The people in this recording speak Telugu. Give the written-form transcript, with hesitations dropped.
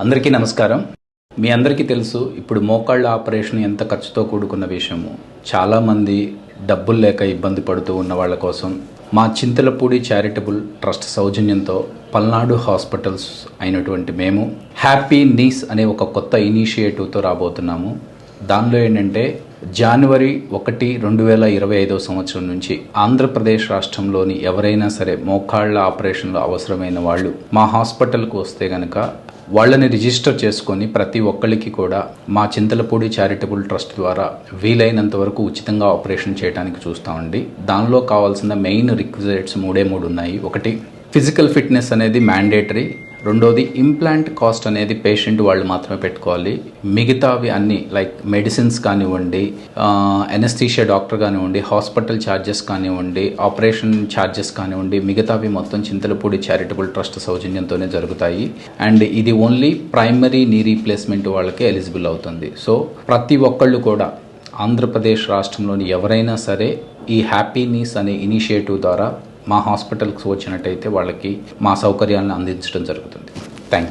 అందరికీ నమస్కారం. మీ అందరికీ తెలుసు, ఇప్పుడు మోకాళ్ళ ఆపరేషన్ ఎంత ఖర్చుతో కూడుకున్న విషయము. చాలామంది డబ్బులు లేక ఇబ్బంది పడుతూ ఉన్న వాళ్ళ కోసం మా చింతలపూడి చారిటబుల్ ట్రస్ట్ సౌజన్యంతో పల్నాడు హాస్పిటల్స్ అయినటువంటి మేము హ్యాపీ నీస్ అనే ఒక కొత్త ఇనిషియేటివ్తో రాబోతున్నాము. దానిలో ఏంటంటే జనవరి 1, 2025 సంవత్సరం నుంచి ఆంధ్రప్రదేశ్ రాష్ట్రంలోని ఎవరైనా సరే మోకాళ్ళ ఆపరేషన్లో అవసరమైన వాళ్ళు మా హాస్పిటల్కు వస్తే కనుక వాళ్ళని రిజిస్టర్ చేసుకొని ప్రతి ఒక్కరికి కూడా మా చింతలపూడి చారిటబుల్ ట్రస్ట్ ద్వారా వీలైనంత వరకు ఉచితంగా ఆపరేషన్ చేయడానికి చూస్తామండి. దానిలో కావాల్సిన మెయిన్ రిక్విజిట్స్ మూడే ఉన్నాయి. ఒకటి, ఫిజికల్ ఫిట్నెస్ అనేది మ్యాండేటరీ. రెండోది, ఇంప్లాంట్ కాస్ట్ అనేది పేషెంట్ వాళ్ళు మాత్రమే పెట్టుకోవాలి. మిగతావి అన్నీ లైక్ మెడిసిన్స్ కానివ్వండి, ఎనస్థీషియా డాక్టర్ కానివ్వండి, హాస్పిటల్ ఛార్జెస్ కానివ్వండి, ఆపరేషన్ ఛార్జెస్ కానివ్వండి, మిగతావి మొత్తం చింతలపూడి చారిటబుల్ ట్రస్ట్ సౌజన్యంతోనే జరుగుతాయి. అండ్ ఇది ఓన్లీ ప్రైమరీ నీ రీప్లేస్మెంట్ వాళ్ళకే ఎలిజిబుల్ అవుతుంది. సో ప్రతి ఒక్కళ్ళు కూడా ఆంధ్రప్రదేశ్ రాష్ట్రంలోని ఎవరైనా సరే ఈ హ్యాపీ నీస్ అనే ఇనిషియేటివ్ ద్వారా మా హాస్పిటల్కి వచ్చినట్టయితే వాళ్ళకి మా సౌకర్యాలను అందించడం జరుగుతుంది. Thank you.